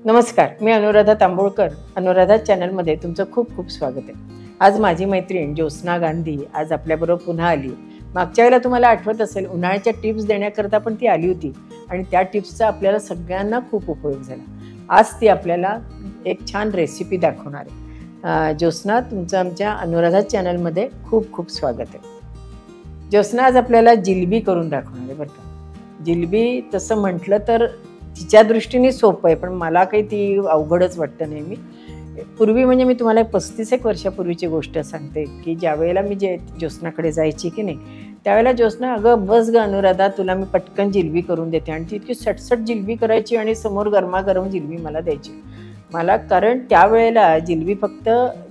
नमस्कार, मी अनुराधा तांबोळकर. अनुराधा चॅनलमध्ये तुमचं खूप खूप स्वागत आहे. आज माझी मैत्रीण ज्योत्स्ना गांधी आज आपल्याबरोबर पुन्हा आली. मागच्या वेळेला तुम्हाला आठवत असेल, उन्हाळ्याच्या टिप्स देण्याकरता पण ती आली होती आणि त्या टिप्सचा आपल्याला सगळ्यांना खूप उपयोग झाला. आज ती आपल्याला एक छान रेसिपी दाखवणार आहे. ज्योत्स्ना, तुमचं आमच्या अनुराधा चॅनलमध्ये खूप खूप स्वागत आहे. ज्योत्स्ना आज आपल्याला जिलबी करून दाखवणार आहे बरं का. जिलबी तसं म्हटलं तर तिच्या दृष्टीने सोपं आहे, पण मला काही ती अवघडच वाटतं नेहमी. पूर्वी म्हणजे मी तुम्हाला 35 वर्षापूर्वीची गोष्ट सांगते की ज्या वेळेला मी ज्योत्स्नाकडे जायची की नाही, त्यावेळेला ज्योत्स्ना, अगं बस ग अनुराधा, तुला मी पटकन जिलबी करून देते. आणि ती इतकी सटसट जिलबी करायची आणि समोर गरमागरम जिलबी मला द्यायची. कारण त्यावेळेला जिलबी फक्त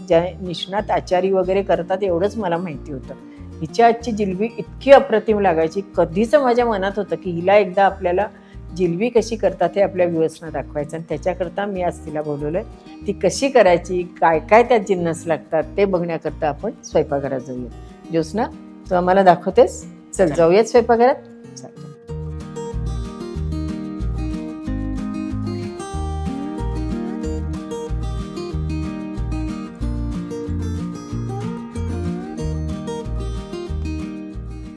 ज्या निष्णात आचारी वगैरे करतात एवढंच मला माहिती होतं. हिच्या आजची जिलबी इतकी अप्रतिम लागायची. कधीच माझ्या मनात होतं की हिला एकदा आपल्याला जिलबी कशी करतात हे आपल्या व्ह्यूअर्सना दाखवायचं. आणि त्याच्याकरता मी आज तिला बोलवलं आहे. ती कशी करायची, काय काय त्यात जिन्नस लागतात ते बघण्याकरता आपण स्वयंपाकघरात जाऊया. ज्योत्स्ना, तू आम्हाला दाखवतेस? चल जाऊयात स्वयंपाकघरात. चालतं.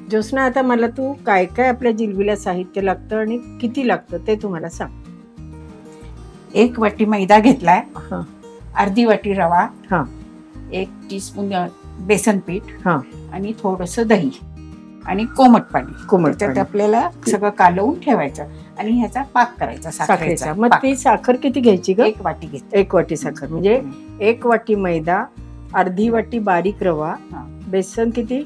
ज्योत्स्ना, आता मला तू काय काय आपल्या जिलबीला साहित्य लागतं आणि किती लागतं ते तुम्हाला सांग. 1 वाटी मैदा घेतलाय, हां अर्धी वाटी रवा, हां 1 टीस्पून बेसन पीठ, हां आणि थोडंसं दही आणि कोमट पाणी. त्यात आपल्याला सगळं कालवून ठेवायचं आणि ह्याचा पाक करायचा साखरेचा. मग ती साखर किती घ्यायची ग? 1 वाटी घेते. 1 वाटी साखर म्हणजे 1 वाटी मैदा, अर्धी वाटी बारीक रवा, बेसन किती?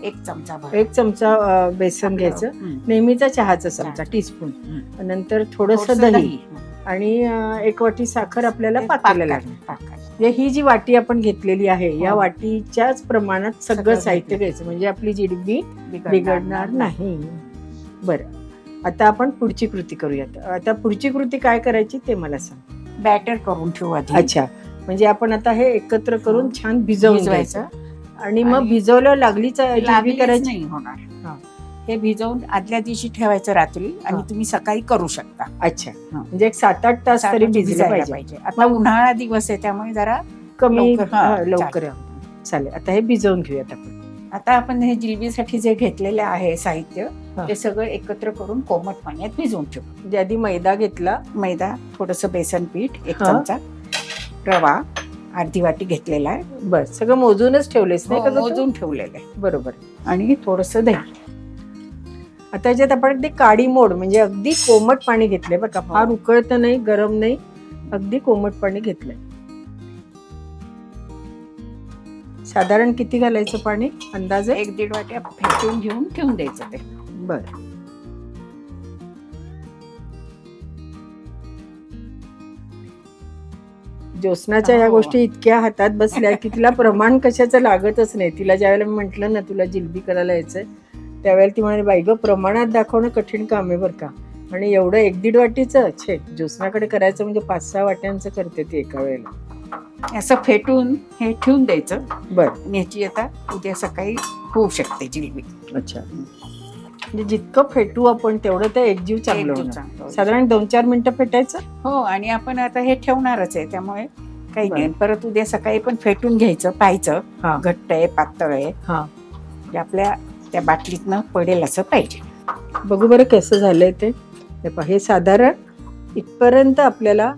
1 चमचा. 1 चमचा बेसन घ्यायचं, नेहमीचा चहाचा चमचा, टीस्पून. नंतर थोडंसं दही आणि 1 वाटी साखर आपल्याला पाकायला लागेल. ही जी वाटी आपण घेतलेली आहे या वाटीच्याच प्रमाणात सगळं साहित्य घ्यायचं, म्हणजे आपली जिलबी बिघडणार नाही. बरं, आता आपण पुढची कृती करूयात. आता पुढची कृती काय करायची ते मला सांग. बॅटर करून ठेवू आधी. अच्छा, म्हणजे आपण आता हे एकत्र करून छान भिजवायचं आणि मग भिजवल्यावर लागलीच जिलबी करायची नाही होणार. हे भिजवून आदल्या दिवशी ठेवायचं रात्री आणि तुम्ही सकाळी करू शकता. अच्छा, म्हणजे एक 7-8 तास तरी भिजलं पाहिजे. आता उन्हाळा दिवस आहे त्यामुळे जरा कमी लवकर. चालेल, आता हे भिजवून घेऊयात आपण. आता आपण हे जिलबीसाठी जे घेतलेले आहे साहित्य ते सगळं एकत्र करून कोमट पाण्यात भिजवून ठेवू. म्हणजे आधी मैदा घेतला, मैदा, थोडंसं बेसन पीठ 1 चमचा, रवा अर्धी वाटी घेतलेला आहे. बस सगळं मोजूनच ठेवलेस नाही का? मोजून ठेवलेलं आहे. बरोबर. आणि थोडंसं दही. आता याच्यात आपण अगदी काडी मोड म्हणजे अगदी कोमट पाणी घेतलंय बरं का. फार उकळतं नाही, गरम नाही, अगदी कोमट पाणी घेतलंय. साधारण किती घालायचं पाणी अंदाजे? 1-1.5 वाटी फेटून घेऊन ठेवून द्यायचं ते. बरं. ज्योत्स्नाच्या या गोष्टी इतक्या हातात बसल्या की तिला प्रमाण कशाचं लागतच नाही. तिला ज्यावेळेला मी म्हटलं ना तुला जिलबी करायला यायचंय, त्यावेळेला ती म्हणाली, बाई ग, प्रमाणात दाखवणं कठीण काम आहे बरं का. आणि एवढं 1-1.5 वाटीचं ज्योत्स्नाकडे करायचं म्हणजे 5-6 वाट्यांचं करते ती एका वेळेला. असं फेटून हे ठेवून द्यायचं. बरं. आणि ह्याची आता उद्या सकाळी होऊ शकते जिलबी. अच्छा, म्हणजे जितकं फेटू आपण तेवढं ते एकजीव चांगलं. साधारण 2-4 मिनिटं फेटायचं. हो, आणि आपण आता हे ठेवणारच आहे त्यामुळे काही नाही. परत उद्या सकाळी पण फेटून घ्यायचं, पाहायचं घट्ट आहे पातळ आहे. आपल्या त्या बाटलीतनं पडेल असं पाहिजे. बघू बरं कसं झालंय ते. हे साधारण इथपर्यंत आपल्याला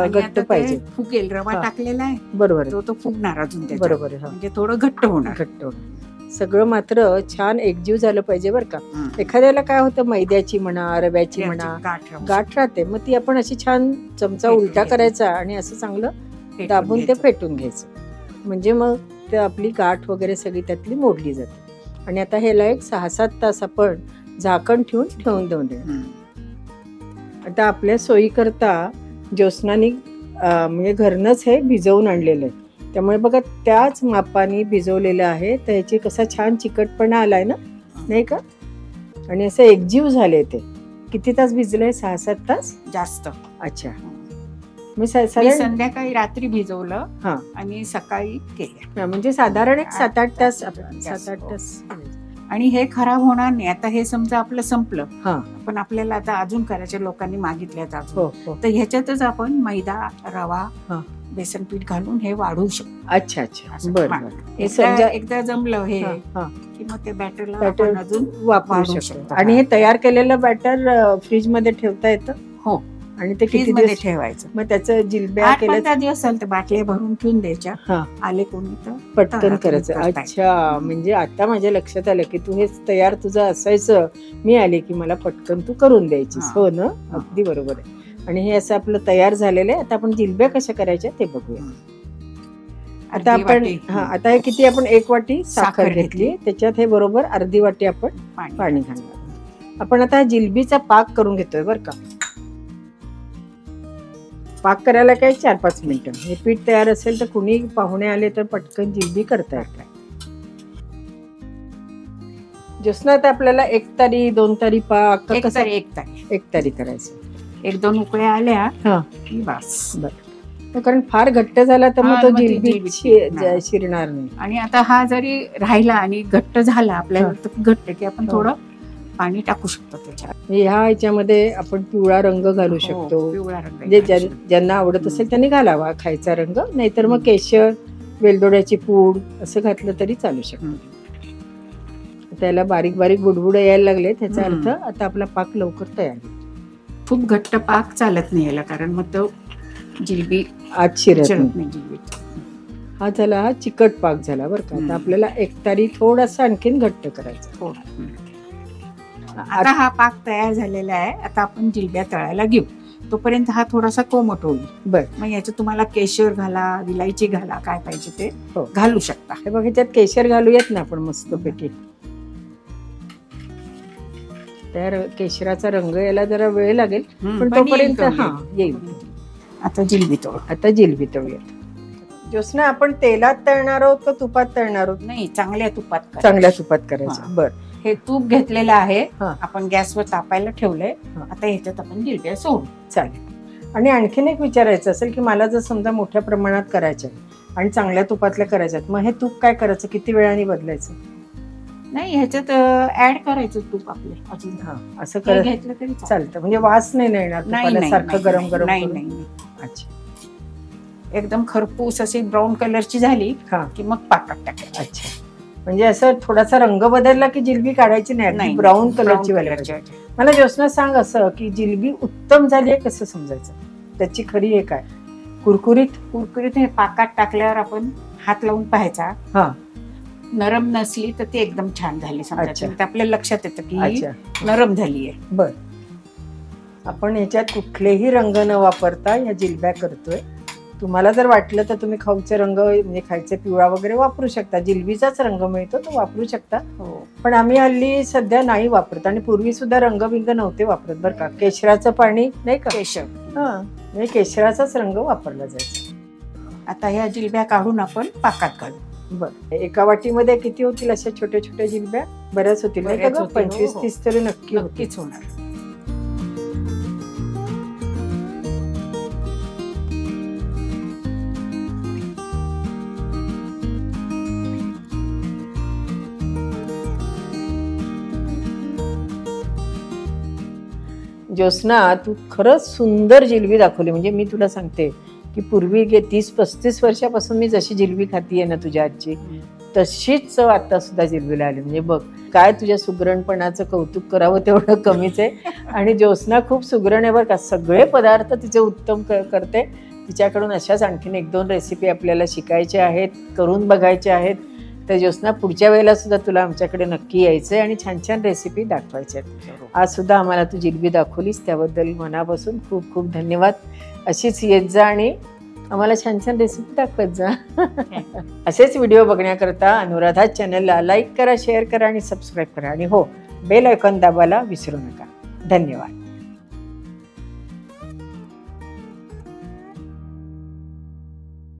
घट्ट पाहिजे. फुगेल, रवा टाकलेला आहे. बरोबर, तो फुगणार अजून. बरोबर, म्हणजे थोडं घट्ट होणार. सगळं मात्र छान एकजीव झालं पाहिजे बरं का. एखाद्याला काय होतं, मैद्याची म्हणा, रव्याची म्हणा गाठ राहते, मग ती आपण अशी छान चमचा उलटा करायचा आणि असं चांगलं दाबून ते फेटून घ्यायचं, म्हणजे मग ते आपली गाठ वगैरे सगळी त्यातली मोडली जाते. आणि आता ह्याला एक 6-7 तास आपण झाकण ठेवून देऊ दे. आता आपल्या सोयीकरता ज्योत्स्नानी म्हणजे घरनंच हे भिजवून आणलेलं आहे, त्यामुळे बघा त्याच मापाने भिजवलेलं आहे. तर ह्याची कसा छान चिकटपणा आलाय ना, नाही का? आणि असं एकजीव झाले. ते किती तास भिजलंय? 6-7 तास जास्त. अच्छा, मी संध्याकाळी रात्री भिजवलं आणि सकाळी केलं, म्हणजे साधारण एक 7-8 तास. 7-8 तास आणि हे खराब होणार नाही. आता हे समजा आपलं संपलं, पण आपल्याला आता अजून करायचे, लोकांनी मागितले तर ह्याच्यातच आपण मैदा, रवा, बेसन पीठ घालून हे वाढवू शकतो. अच्छा अच्छा, बरं. एकदा जमलं हे की मग ते बॅटर अजून वापरू शकतो. आणि हे तयार केलेलं बॅटर फ्रीज मध्ये ठेवता येतं? हो. आणि ते किती दिवस ठेवायचं? मग त्याचं जिलब्या केलं 8-15 दिवस चालतं. बाटल्या भरून ठेवून द्यायच्या, आले कोणी तर पटकन करायचं. अच्छा, म्हणजे आता माझ्या लक्षात आलं की तू हे तयार तुझं असायचं, मी आले की मला पटकन तू करून द्यायचीस. हो ना, अगदी बरोबर आहे. आणि हे असं आपलं तयार झालेलं आहे. आता आपण जिलब्या कशा करायच्या ते बघूया. आता आपण आता हे किती, आपण 1 वाटी साखर घेतली, त्याच्यात हे बरोबर अर्धी वाटी आपण पाणी घालणार. आपण आता जिलबीचा पाक करून घेतोय बरं का. पाक करायला काय 4-5 मिनिटं. हे पीठ तयार असेल तर कुणी पाहुणे आले तर पटकन जिलबी करता येते. ज्योत्स्ना, आता आपल्याला 1 तारी 2 तारी पाक, 1 तारी करायचं. 1-2 उकळ्या आल्या की बस. बरं, कारण फार घट्ट झाला तर मग तो जिलबी शिरणार नाही. आणि आता हा जरी राहिला आणि घट्ट झाला आपल्याला, घट्ट की आपण थोडं पाणी टाकू शकतो त्याच्यात. ह्याच्यामध्ये आपण पिवळा रंग घालू शकतो. पिवळा रंग म्हणजे ज्यांना आवडत असेल त्यांनी घालावा खायचा रंग, नाहीतर मग केशर, वेलदोड्याची पूड असं घातलं तरी चालू शकतं. त्याला बारीक बारीक बुडबुड यायला लागले, त्याचा अर्थ आता आपला पाक लवकर तयार होईल. खूप घट्ट पाक चालत नाही याला, कारण मग तो जिलबी आत शिरत नाही. हा झाला, हा चिकट पाक झाला बरं का. आता आपल्याला 1 तारी थोडासा आणखीन घट्ट करायचा. आता हा पाक तयार झालेला आहे. आता आपण जिलब्या तळायला घेऊ. तोपर्यंत हा थोडासा कोमट होईल. बरं, मग याच्यात तुम्हाला केशर घाला, विलायची घाला, काय पाहिजे ते घालू शकता. हे बघ, ह्याच्यात केशर घालूयात ना आपण मस्तपैकी. तर केशराचा रंग यायला जरा वेळ लागेल, पण तोपर्यंत येईल. आता जिलबी तळूयात. ज्योत्स्ना, आपण तेलात तळणार आहोत का तुपात तळणार आहोत? नाही, चांगल्या तुपात करायचं. बर, हे तूप घेतलेलं आहे, आपण गॅसवर तापायला ठेवलंय. आता ह्याच्यात आपण जिलब्या सोडू. चालेल. आणि आणखीन एक विचारायचं असेल की मला जर समजा मोठ्या प्रमाणात करायच्या आणि चांगल्या तुपातल्या करायच्यात, मग हे तूप काय करायचं, किती वेळाने बदलायचं? नाही, ह्याच्यात ऍड करायचं तूप आपले अजून. असं घेतलं तरी चालतं, म्हणजे वास नाही येणार सारखं गरम गरम? नाही. अच्छा, एकदम खरपूस अशी ब्राऊन कलरची झाली की मग पाकात टाकायची. अच्छा, म्हणजे असं थोडासा रंग बदलला की जिलबी काढायची नाही, ब्राऊन कलरची व्हायला. मला ज्योत्स्ना सांग, असं की जिलबी उत्तम झाली आहे कसं समजायचं? त्याची खरी हे काय? कुरकुरीत हे पाकात टाकल्यावर आपण हात लावून पाहायचा. नरम नसली तर ती एकदम छान झाली समजायची. आपल्याला लक्षात येतं की नरम झाली आहे. बर, आपण ह्याच्यात कुठलेही रंग न वापरता ह्या जिलब्या करतोय. तुम्हाला जर वाटलं तर तुम्ही खाऊचे रंग, म्हणजे खायचे पिवळा वगैरे वापरू शकता. जिलबीचाच रंग मिळतो तो वापरू शकता. पण आम्ही हल्ली सध्या नाही वापरत, आणि पूर्वी सुद्धा रंगबिंग नव्हते वापरत बरं का. केशराचं पाणी नाही का, केशर, केशराचाच रंग वापरला जायचा. आता ह्या जिलब्या काढून आपण पाकात घालू. बरं, 1 वाटीमध्ये किती होतील अशा छोट्या छोट्या जिलब्या? बऱ्याच होतील नाही का? 25-30 तरी नक्कीच होणार. ज्योत्स्ना, तू खरंच सुंदर जिलबी दाखवली. म्हणजे मी तुला सांगते की पूर्वी 30-35 वर्षापासून मी जशी जिलबी खातीये ना तुझ्या हातची, तशीच चव आता सुद्धा जिलबीला आली. म्हणजे बघ, काय तुझ्या सुगरणपणाचं कौतुक करावं तेवढं कमीच आहे. आणि ज्योत्स्ना खूप सुगरण आहे बरं का. सगळे पदार्थ तिचे उत्तम करते. तिच्याकडून अशाच आणखीन 1-2 रेसिपी आपल्याला शिकायच्या आहेत, करून बघायच्या आहेत. तर ज्योत्स्ना, पुढच्या वेळेला सुद्धा तुला आमच्याकडे नक्की यायचंय आणि छान छान रेसिपी दाखवायच्या आहेत. आज सुद्धा आम्हाला तू जिलबी दाखवलीस, त्याबद्दल मनापासून खूप खूप धन्यवाद. अशीच येत जा आणि आम्हाला छान छान रेसिपी दाखवत जा. असेच व्हिडिओ बघण्याकरता अनुराधा चॅनलला लाईक करा, शेअर करा आणि सबस्क्राईब करा. आणि हो, बेल आयकॉन दाबायला विसरू नका. धन्यवाद.